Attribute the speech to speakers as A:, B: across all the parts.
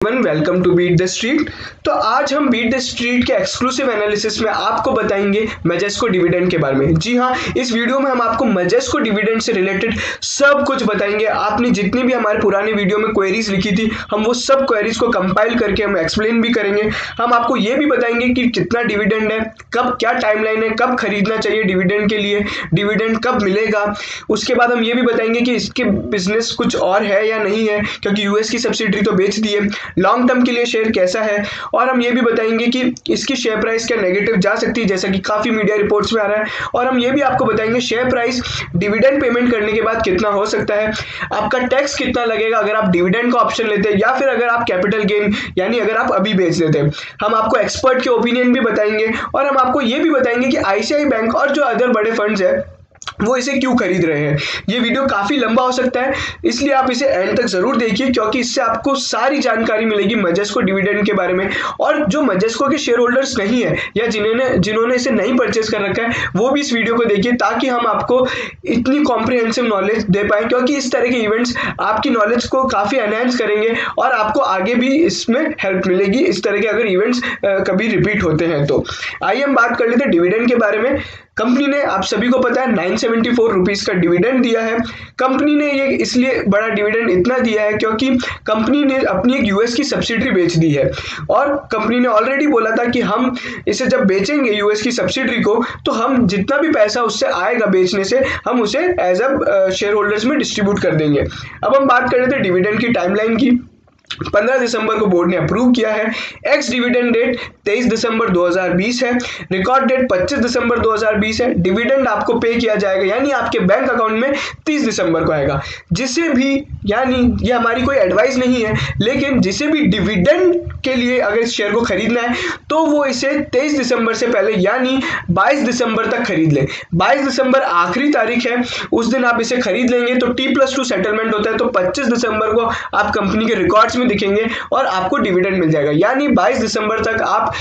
A: Welcome to Beat the Street. तो आज हम बीट द स्ट्रीट के एक्सक्लूसिव एनालिसिस में आपको बताएंगे मैजेस्को डिविडेंड के बारे में। जी हाँ, इस वीडियो में हम आपको मैजेस्को डिविडेंड से रिलेटेड सब कुछ बताएंगे। आपने जितनी भी हमारे पुराने वीडियो में क्वेरीज लिखी थी, हम वो सब क्वेरीज को कंपाइल करके हम एक्सप्लेन भी करेंगे। हम आपको ये भी बताएंगे कि कितना डिविडेंड है, कब क्या टाइमलाइन है, कब खरीदना चाहिए डिविडेंड के लिए, डिविडेंड कब मिलेगा। उसके बाद हम ये भी बताएंगे कि इसके बिजनेस कुछ और है या नहीं है, क्योंकि यूएस की सब्सिडरी तो बेच दी है। लॉन्ग टर्म के लिए शेयर कैसा है, और हम ये भी बताएंगे कि इसकी शेयर प्राइस क्या नेगेटिव जा सकती है, जैसा कि काफी मीडिया रिपोर्ट्स में आ रहा है। और हम ये भी आपको बताएंगे शेयर प्राइस डिविडेंड पेमेंट करने के बाद कितना हो सकता है, आपका टैक्स कितना लगेगा अगर आप डिविडेंड का ऑप्शन लेते हैं, या फिर अगर आप कैपिटल गेन यानी अगर आप अभी बेच देते हैं। हम आपको एक्सपर्ट के ओपिनियन भी बताएंगे, और हम आपको ये भी बताएंगे कि आईसीआई बैंक और जो अदर बड़े फंड्स है वो इसे क्यों खरीद रहे हैं। ये वीडियो काफी लंबा हो सकता है, इसलिए आप इसे एंड तक जरूर देखिए, क्योंकि इससे आपको सारी जानकारी मिलेगी मैजेस्को डिविडेंड के बारे में। और जो मैजेस्को के शेयर होल्डर्स नहीं है या जिन्होंने इसे नहीं परचेज कर रखा है, वो भी इस वीडियो को देखिए, ताकि हम आपको इतनी कॉम्प्रिहेंसिव नॉलेज दे पाए, क्योंकि इस तरह के इवेंट्स आपकी नॉलेज को काफी एनहांस करेंगे और आपको आगे भी इसमें हेल्प मिलेगी, इस तरह के अगर इवेंट्स कभी रिपीट होते हैं तो। आइए हम बात कर लेते हैं डिविडेंड के बारे में। कंपनी ने, आप सभी को पता है, 974 रुपीज का डिविडेंड दिया है। कंपनी ने ये इसलिए बड़ा डिविडेंड इतना दिया है क्योंकि कंपनी ने अपनी एक यूएस की सब्सिडरी बेच दी है, और कंपनी ने ऑलरेडी बोला था कि हम इसे जब बेचेंगे यूएस की सब्सिडरी को, तो हम जितना भी पैसा उससे आएगा बेचने से, हम उसे एज अ शेयर होल्डर्स में डिस्ट्रीब्यूट कर देंगे। अब हम बात कर रहे थे डिविडेंड की टाइमलाइन की। 15 दिसंबर को बोर्ड ने अप्रूव किया है। एक्स डिविडेंड डेट 23 दिसंबर 2020 है। रिकॉर्ड डेट 25 दिसंबर 2020 है। डिविडेंड आपको पे किया जाएगा, यानी आपके बैंक अकाउंट में 30 दिसंबर को आएगा। जिसे भी, यानी ये हमारी कोई एडवाइस नहीं है, लेकिन जिसे भी डिविडेंड के लिए अगर इस शेयर को खरीदना है, तो वो इसे 23 दिसंबर से पहले यानी 22 दिसंबर तक खरीद ले। 22 दिसंबर आखिरी तारीख है, उस दिन आप इसे खरीद लेंगे तो T+2 सेटलमेंट होता है, तो 25 दिसंबर को आप कंपनी के रिकॉर्ड्स में दिखेंगे और आपको डिविडेंड मिल जाएगा। यानी 22 दिसंबर तक आप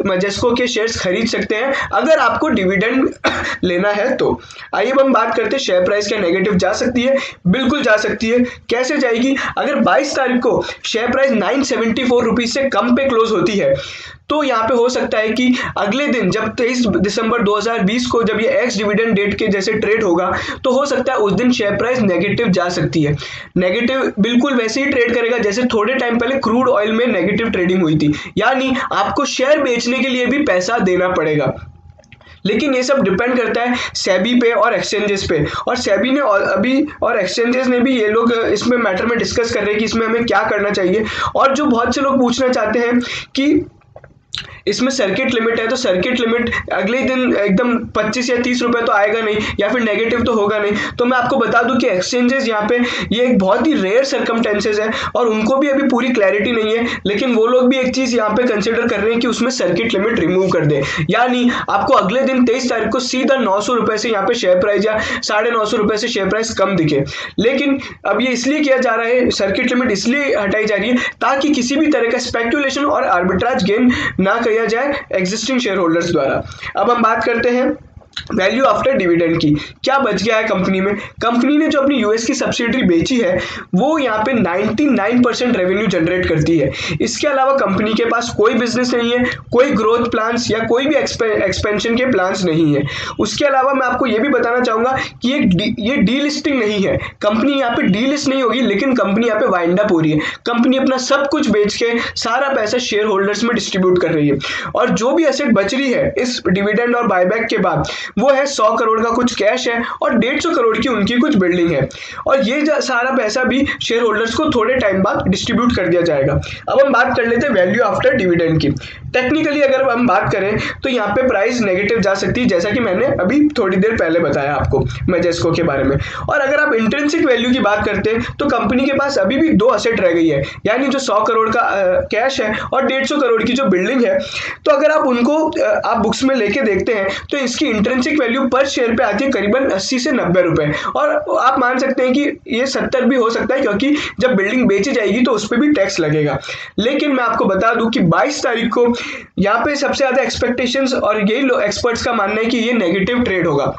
A: मैजेस्को के शेयर्स खरीद सकते हैं अगर आपको डिविडेंड लेना है तो। आइए हम बात करते हैं शेयर प्राइस क्या नेगेटिव जा सकती है। बिल्कुल जा सकती है। कैसे जाएगी? अगर 22 तारीख को शेयर प्राइस 974 रुपीज से कम पे क्लोज होती है, तो यहाँ पे हो सकता है कि अगले दिन जब 23 दिसंबर 2020 को जब ये एक्स डिविडेंड डेट के जैसे ट्रेड होगा, तो हो सकता है उस दिन शेयर प्राइस नेगेटिव जा सकती है। नेगेटिव बिल्कुल वैसे ही ट्रेड करेगा जैसे थोड़े टाइम पहले क्रूड ऑयल में नेगेटिव ट्रेडिंग हुई थी, यानी आपको शेयर बेचने के लिए भी पैसा देना पड़ेगा। लेकिन ये सब डिपेंड करता है सेबी पे और एक्सचेंजेस पे, और सेबी ने अभी और एक्सचेंजेस ने भी, ये लोग इसमें मैटर में डिस्कस कर रहे हैं कि इसमें हमें क्या करना चाहिए। और जो बहुत से लोग पूछना चाहते हैं कि इसमें सर्किट लिमिट है, तो सर्किट लिमिट अगले दिन एकदम 25 या 30 रुपए तो आएगा नहीं, या फिर नेगेटिव तो होगा नहीं। तो मैं आपको बता दूं कि एक्सचेंजेस यहाँ पे ये एक बहुत ही रेयर सर्कमस्टेंसेस है, और उनको भी अभी पूरी क्लैरिटी नहीं है, लेकिन वो लोग भी एक चीज यहाँ पे कंसिडर कर रहे हैं कि उसमें सर्किट लिमिट रिमूव कर दे, यानी आपको अगले दिन 23 तारीख को सीधा 900 रुपए से यहाँ पे शेयर प्राइस या 950 रुपए से शेयर प्राइस कम दिखे। लेकिन अब ये इसलिए किया जा रहा है, सर्किट लिमिट इसलिए हटाई जा रही है ताकि किसी भी तरह का स्पेक्यूलेशन और आर्बिट्राज गेन ना किया जाए एग्जिस्टिंग शेयर होल्डर्स द्वारा। अब हम बात करते हैं वैल्यू आफ्टर डिविडेंड की। क्या बच गया है कंपनी में? कंपनी ने जो अपनी यूएस की सब्सिडरी बेची है, वो यहाँ पे 99% रेवेन्यू जनरेट करती है। इसके अलावा कंपनी के पास कोई बिजनेस नहीं है, कोई ग्रोथ प्लान्स या कोई भी एक्सपेंशन के प्लान्स नहीं है। उसके अलावा मैं आपको ये भी बताना चाहूंगा कि ये डीलिस्टिंग नहीं है। कंपनी यहाँ पे डीलिस्ट नहीं होगी, लेकिन कंपनी यहाँ पे वाइंड अप हो रही है। कंपनी अपना सब कुछ बेच के सारा पैसा शेयर होल्डर्स में डिस्ट्रीब्यूट कर रही है, और जो भी एसेट बच रही है इस डिविडेंड और बायबैक के बाद, वो है 100 करोड़ का कुछ कैश है और 150 करोड़ की उनकी कुछ बिल्डिंग है, और ये सारा पैसा भी शेयर होल्डर्स को थोड़े टाइम बाद डिस्ट्रीब्यूट कर दिया जाएगा। अब हम बात कर लेते हैं वैल्यू आफ्टर डिविडेंड की। टेक्निकली अगर हम बात करें तो यहाँ पे प्राइस नेगेटिव जा सकती है, जैसा कि मैंने अभी थोड़ी देर पहले बताया आपको मैजेस्को के बारे में। और अगर आप इंट्रिंसिक वैल्यू की बात करते हैं, तो कंपनी के पास अभी भी 2 असेट रह गई है, यानी जो 100 करोड़ का कैश है और 150 करोड़ की जो बिल्डिंग है। तो अगर आप उनको आप बुक्स में लेके देखते हैं, तो इसकी इंट्रिंसिक वैल्यू पर शेयर पे आती है करीबन 80 से 90 रुपए, और आप मान सकते हैं कि ये 70 भी हो सकता है, क्योंकि जब बिल्डिंग बेची जाएगी तो उस पर भी टैक्स लगेगा। लेकिन मैं आपको बता दूं कि 22 तारीख को यहाँ पे सबसे ज्यादा एक्सपेक्टेशंस और यही एक्सपर्ट्स का मानना है कि ये नेगेटिव ट्रेड होगा।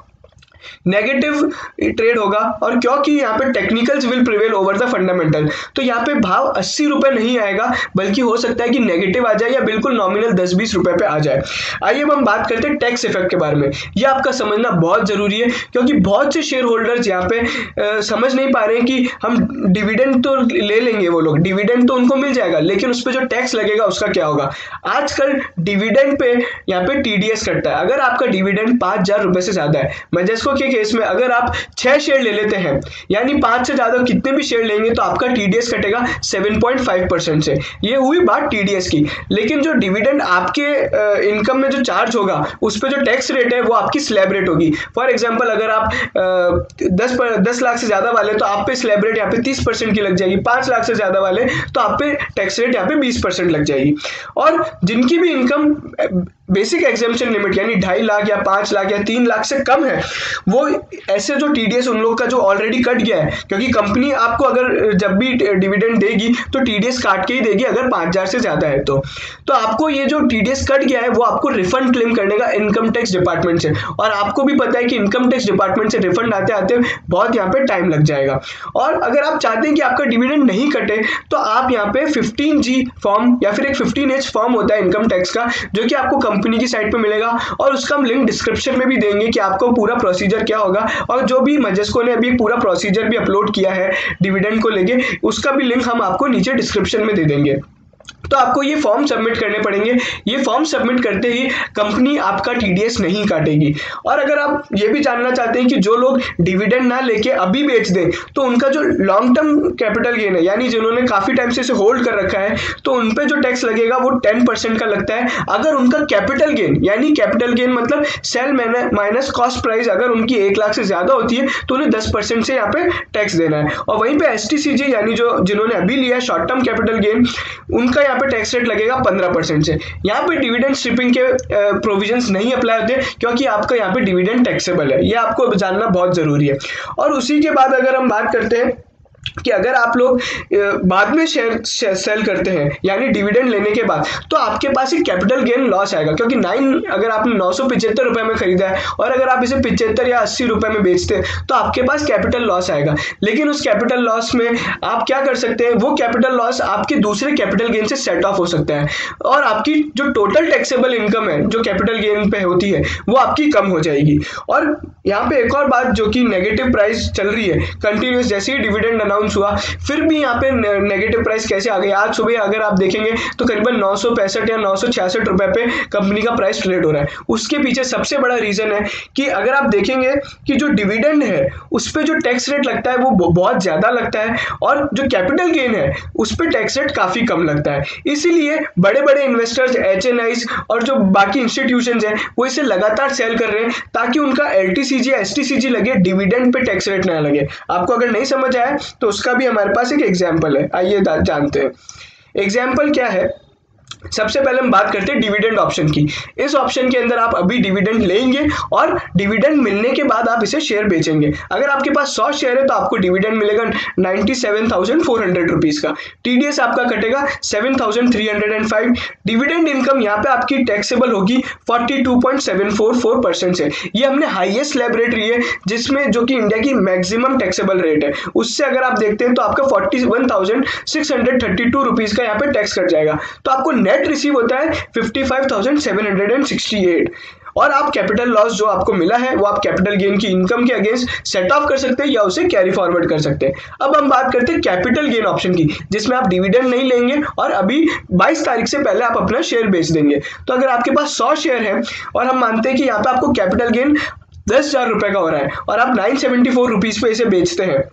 A: नेगेटिव ट्रेड होगा, और क्योंकि यहाँ पे technicals will prevail over the fundamental, तो यहाँ पे भाव 80 रुपए नहीं आएगा, बल्कि हो सकता है कि नेगेटिव आ जाए या बिल्कुल नॉमिनल 10-20 रुपए पे आ जाए। आइए अब हम बात करते हैं टैक्स इफेक्ट के बारे में। ये आपका समझना बहुत जरूरी है, क्योंकि बहुत से शेयर होल्डर्स यहाँ पे समझ नहीं पा रहे हैं कि हम डिविडेंड तो ले लेंगे, वो लोग डिविडेंड तो उनको मिल जाएगा, लेकिन उस पर जो टैक्स लगेगा उसका क्या होगा। आजकल डिविडेंड पे यहाँ पे टीडीएस कटता है। अगर आपका डिविडेंड 5,000 रुपए से ज्यादा है, मैजेस्को के केस में अगर आप 6 शेयर ले लेते हैं, यानी 5 से ज्यादा कितने भी शेयर लेंगे, तो आपका टीडीएस कटेगा 7.5% से। ये हुई बात टीडीएस की। लेकिन जो डिविडेंड आपके इनकम में जो चार्ज होगा, उस पर जो टैक्स रेट है वो आपकी स्लैब रेट होगी। फॉर एग्जांपल अगर आप 10 लाख से ज्यादा वाले, तो आप पे स्लैब रेट यहाँ पे 30% की लग जाएगी। 5 लाख से ज्यादा वाले तो आप पे टैक्स रेट यहाँ पे 20% लग जाएगी। और जिनकी भी इनकम बेसिक एग्जेम्पशन लिमिट यानी 2.5 लाख या 5 लाख या 3 लाख से कम है, वो ऐसे जो टीडीएस उन लोग का जो ऑलरेडी कट गया है, क्योंकि कंपनी आपको अगर जब भी डिविडेंड देगी तो टीडीएस काट के ही देगी अगर 5,000 से ज्यादा है तो आपको ये जो टीडीएस कट गया है वो आपको रिफंड क्लेम करने का इनकम टैक्स डिपार्टमेंट से। और आपको भी पता है कि इनकम टैक्स डिपार्टमेंट से रिफंड आते आते बहुत यहाँ पे टाइम लग जाएगा। और अगर आप चाहते हैं कि आपका डिविडेंड नहीं कटे, तो आप यहाँ पे 15G फॉर्म या फिर एक 15H फॉर्म होता है इनकम टैक्स का, जो कि आपको कंपनी की साइट पे मिलेगा, और उसका हम लिंक डिस्क्रिप्शन में भी देंगे कि आपको पूरा प्रोसीजर क्या होगा। और जो भी मैजेस्को ने अभी पूरा प्रोसीजर भी अपलोड किया है डिविडेंड को लेके, उसका भी लिंक हम आपको नीचे डिस्क्रिप्शन में दे देंगे। तो आपको ये फॉर्म सबमिट करने पड़ेंगे। ये फॉर्म सबमिट करते ही कंपनी आपका टीडीएस नहीं काटेगी। और अगर आप ये भी जानना चाहते हैं कि जो लोग डिविडेंड ना लेके अभी बेच दें, तो उनका जो लॉन्ग टर्म कैपिटल गेन है, यानी जिन्होंने काफी टाइम से इसे होल्ड कर रखा है, तो उन पे जो टैक्स लगेगा वो 10% का लगता है। अगर उनका कैपिटल गेन, यानी कैपिटल गेन मतलब सेल माइनस कॉस्ट प्राइस, अगर उनकी 1 लाख से ज्यादा होती है तो उन्हें 10% से यहाँ पे टैक्स देना है। और वहीं पे एसटीसीजी यानी जो जिन्होंने अभी लिया है शॉर्ट टर्म कैपिटल गेन, उनका यहाँ पे टैक्स रेट लगेगा 15% से। यहाँ पे डिविडेंड स्ट्रिपिंग के प्रोविजंस नहीं अप्लाई होते, क्योंकि आपका यहाँ पे डिविडेंड टैक्सेबल है। ये आपको जानना बहुत जरूरी है। और उसी के बाद अगर हम बात करते हैं कि अगर आप लोग बाद में शेयर सेल करते हैं, यानी डिविडेंड लेने के बाद, तो आपके पास एक कैपिटल गेन लॉस आएगा, क्योंकि अगर आपने 975 रुपए में खरीदा है और अगर आप इसे 75 या 80 रुपए में बेचते हैं, तो आपके पास कैपिटल लॉस आएगा। लेकिन उस कैपिटल लॉस में आप क्या कर सकते हैं, वो कैपिटल लॉस आपके दूसरे कैपिटल गेन से सेट ऑफ हो सकता है, और आपकी जो टोटल टैक्सेबल इनकम है जो कैपिटल गेन पे होती है वो आपकी कम हो जाएगी। और यहाँ पे एक और बात जो कि नेगेटिव प्राइस चल रही है कंटिन्यूस, जैसे ही डिविडेंड अनाउंस हुआ फिर भी यहाँ पे नेगेटिव प्राइस कैसे आ गई। आज सुबह अगर आप देखेंगे तो करीबन 965 या 966 रुपए पे कंपनी का प्राइस ट्रेड हो रहा है। उसके पीछे सबसे बड़ा रीजन है कि अगर आप देखेंगे कि जो डिविडेंड है उस पर जो टैक्स रेट लगता है वो बहुत ज्यादा लगता है, और जो कैपिटल गेन है उस पर टैक्स रेट काफी कम लगता है। इसीलिए बड़े बड़े इन्वेस्टर्स, HNIs और जो बाकी इंस्टीट्यूशंस हैं वो इसे लगातार सेल कर रहे हैं, ताकि उनका LTCG या STCG लगे, डिविडेंड पे टैक्स रेट ना लगे। आपको अगर नहीं समझ आया तो उसका भी हमारे पास एक एग्जाम्पल है, आइए जानते हैं। एग्जाम्पल क्या है, सबसे पहले हम बात करते हैं डिविडेंड ऑप्शन की। इस ऑप्शन के अंदर आप अभी डिविडेंड लेंगे और डिविडेंड मिलने के बाद आप इसे शेयर बेचेंगे। अगर आपके पास 100 शेयर है तो आपको डिविडेंड मिलेगा 97,400 रुपीज का। टीडीएस आपका कटेगा 7,305। डिविडेंड इनकम यहाँ पे आपकी टैक्सेबल होगी 42.744% से। ये हमने हाईएस्ट स्लैब रेट रही है, जिसमें जो कि इंडिया की मैक्सिमम टैक्सेबल रेट है, उससे अगर आप देखते हैं तो आपका 41,632 रुपीज का यहाँ पे टैक्स कट जाएगा। तो आपको नेट रिसीव होता है 55,768। और आप कैपिटल लॉस जो आपको मिला है वो आप कैपिटल गेन की इनकम के अगेंस्ट सेट ऑफ कर सकते हैं या उसे कैरी फॉरवर्ड कर सकते हैं। अब हम बात करते हैं कैपिटल गेन ऑप्शन की, जिसमें आप डिविडेंड नहीं लेंगे और अभी 22 तारीख से पहले आप अपना शेयर बेच देंगे। तो अगर आपके पास 100 शेयर है और हम मानते हैं कि यहाँ पे आपको कैपिटल गेन 10,000 रुपए का हो रहा है और आप 974 रुपीज पे इसे बेचते हैं,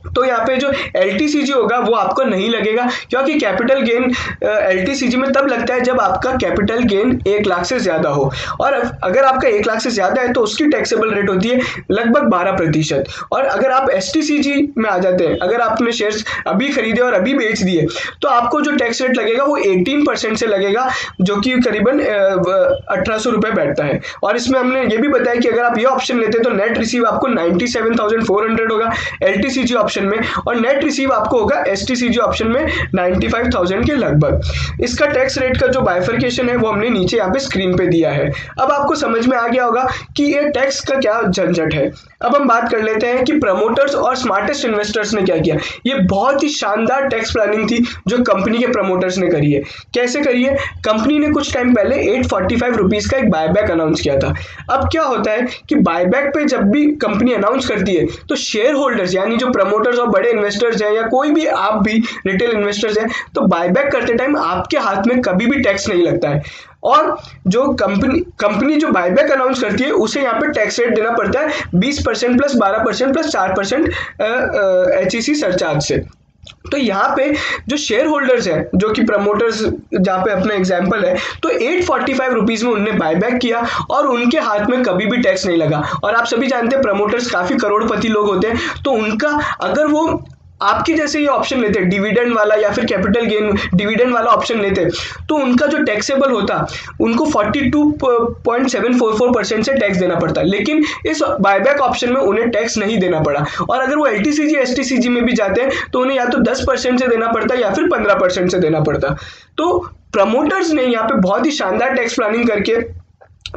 A: तो यहाँ पे जो LTCG होगा वो आपको नहीं लगेगा, क्योंकि कैपिटल गेन LTCG में तब लगता है जब आपका कैपिटल गेन 1 लाख से ज्यादा हो। और अगर आपका 1 लाख से ज्यादा है तो उसकी टैक्सेबल रेट होती है लगभग 12%। और अगर आप STCG में आ जाते हैं, अगर आपने शेयर्स अभी खरीदे और अभी बेच दिए, तो आपको जो टैक्स रेट लगेगा वो 18% से लगेगा, जो कि करीबन 1,800 रुपए बैठता है। और इसमें हमने ये भी बताया कि अगर आप ये ऑप्शन लेते हैं तो नेट रिसीव आपको 97,400 होगा। LTCG ऑप्शन ऑप्शन में, और नेट रिसीव आपको होगा STCG ऑप्शन में 95,000 के लगभग। इसका टैक्स रेट का जो बाइफर्केशन है वो हमने नीचे यहाँ पे स्क्रीन पे दिया है। अब आपको समझ में आ गया होगा कि ये टैक्स का क्या झंझट है। अब हम बात कर लेते हैं कि प्रमोटर्स और स्मार्टेस्ट इन्वेस्टर्स ने क्या किया। ये बहुत ही शानदार टैक्स प्लानिंग थी जो कंपनी के प्रमोटर्स ने करी है। कैसे करी है? कंपनी ने कुछ टाइम पहले 845 रुपीज का एक बायबैक अनाउंस किया था। अब क्या होता है कि बायबैक पे जब भी कंपनी अनाउंस करती है तो शेयर होल्डर्स यानी जो प्रमोटर्स और बड़े इन्वेस्टर्स हैं, या कोई भी आप भी रिटेल इन्वेस्टर्स हैं, तो बायबैक करते टाइम आपके हाथ में कभी भी टैक्स नहीं लगता है। और जो कंपनी जो बायबैक अनाउंस करती है उसे यहाँ पे टैक्स रेट देना पड़ता है 20% प्लस 12% प्लस 4% HEC सरचार्ज से। तो यहाँ पे जो शेयर होल्डर्स हैं, जो कि प्रमोटर्स जहाँ पे अपना एग्जांपल है, तो 845 रुपीज में उनने बायबैक किया और उनके हाथ में कभी भी टैक्स नहीं लगा। और आप सभी जानते हैं प्रमोटर्स काफी करोड़पति लोग होते हैं, तो उनका अगर वो आपके जैसे ये ऑप्शन लेते डिविडेंड वाला या फिर कैपिटल गेन डिविडेंड वाला ऑप्शन लेते, तो उनका जो टैक्सेबल होता उनको 42.744% से टैक्स देना पड़ता। लेकिन इस बायबैक ऑप्शन में उन्हें टैक्स नहीं देना पड़ा, और अगर वो LTCG STCG में भी जाते हैं तो उन्हें या तो 10% से देना पड़ता या फिर 15% से देना पड़ता। तो प्रमोटर्स ने यहाँ पे बहुत ही शानदार टैक्स प्लानिंग करके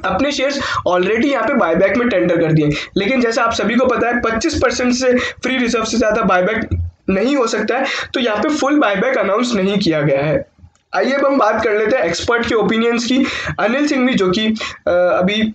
A: अपने शेयर्स ऑलरेडी यहाँ पे बायबैक में टेंडर कर दिए। लेकिन जैसा आप सभी को पता है 25% से फ्री रिजर्व से ज्यादा बायबैक नहीं हो सकता है, तो यहाँ पे फुल बायबैक अनाउंस नहीं किया गया है। आइए अब हम बात कर लेते हैं एक्सपर्ट के ओपिनियंस की। अनिल सिंघवी जो कि अभी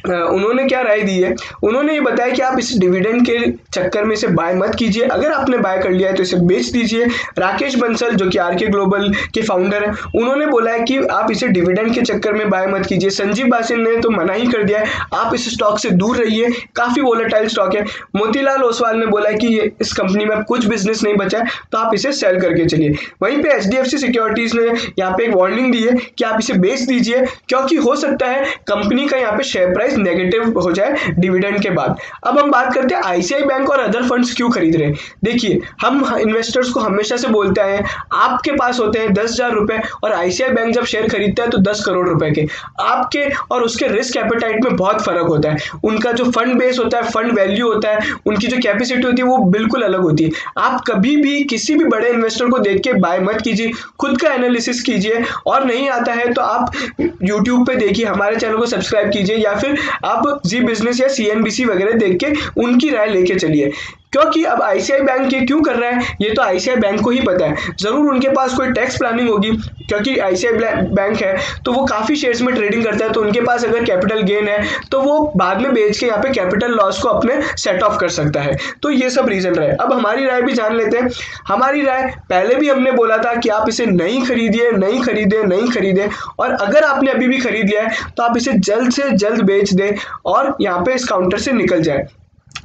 A: उन्होंने क्या राय दी है, उन्होंने ये बताया कि आप इस डिविडेंड के चक्कर में इसे बाय मत कीजिए, अगर आपने बाय कर लिया है तो इसे बेच दीजिए। राकेश बंसल जो कि RK ग्लोबल के फाउंडर हैं, उन्होंने बोला है कि आप इसे डिविडेंड के चक्कर में बाय मत कीजिए। संजीव बासिन ने तो मना ही कर दिया है, आप इस स्टॉक से दूर रहिए, काफी वोलेटाइल स्टॉक है। मोतीलाल ओसवाल ने बोला है कि इस कंपनी में कुछ बिजनेस नहीं बचा है तो आप इसे सेल करके चलिए। वहीं पे HDFC सिक्योरिटीज ने यहाँ पे एक वार्निंग दी है कि आप इसे बेच दीजिए, क्योंकि हो सकता है कंपनी का यहाँ पे शेयर प्राइस नेगेटिव हो जाए डिविडेंड के बाद। अब हम बात करते हैं ICICI बैंक और अदर फंड्स क्यों खरीद रहे हैं। देखिए, हम इन्वेस्टर्स को हमेशा से बोलते हैं आपके पास होते हैं 10,000 रुपए और ICICI बैंक जब शेयर खरीदता है तो 10 करोड़ रुपए के। आपके और उसके रिस्क एपेटाइट में बहुत फर्क होता है। उनका जो फंड बेस होता है, फंड वैल्यू होता है, उनकी जो कैपेसिटी होती है वो बिल्कुल अलग होती है। आप कभी भी किसी भी बड़े इन्वेस्टर को देख के बाय मत कीजिए, खुद का एनालिसिस कीजिए, और नहीं आता है तो आप यूट्यूब पे देखिए, हमारे चैनल को सब्सक्राइब कीजिए, या फिर आप जी बिजनेस या CNBC वगैरह देख के उनकी राय लेके चलिए। क्योंकि अब ICICI बैंक ये क्यों कर रहा है ये तो ICICI बैंक को ही पता है। जरूर उनके पास कोई टैक्स प्लानिंग होगी, क्योंकि ICICI बैंक है तो वो काफी शेयर्स में ट्रेडिंग करता है, तो उनके पास अगर कैपिटल गेन है तो वो बाद में बेच के यहाँ पे कैपिटल लॉस को अपने सेट ऑफ कर सकता है। तो ये सब रीजन रहे। अब हमारी राय भी जान लेते हैं। हमारी राय पहले भी हमने बोला था कि आप इसे नहीं खरीदिए, नहीं खरीदे, नहीं खरीदे, और अगर आपने अभी भी खरीद लिया है तो आप इसे जल्द से जल्द बेच दें और यहाँ पे इस काउंटर से निकल जाए।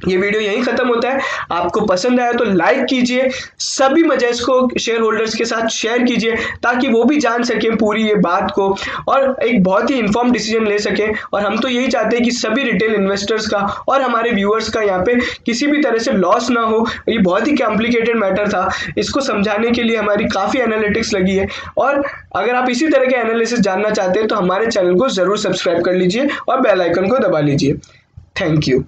A: ये वीडियो यहीं खत्म होता है। आपको पसंद आया तो लाइक कीजिए, सभी मजेस को शेयर होल्डर्स के साथ शेयर कीजिए ताकि वो भी जान सकें पूरी ये बात को और एक बहुत ही इन्फॉर्म डिसीजन ले सकें। और हम तो यही चाहते हैं कि सभी रिटेल इन्वेस्टर्स का और हमारे व्यूअर्स का यहाँ पे किसी भी तरह से लॉस ना हो। ये बहुत ही कॉम्प्लिकेटेड मैटर था, इसको समझाने के लिए हमारी काफ़ी एनालिटिक्स लगी है। और अगर आप इसी तरह के एनालिसिस जानना चाहते हैं तो हमारे चैनल को ज़रूर सब्सक्राइब कर लीजिए और बेल आइकन को दबा लीजिए। Thank you.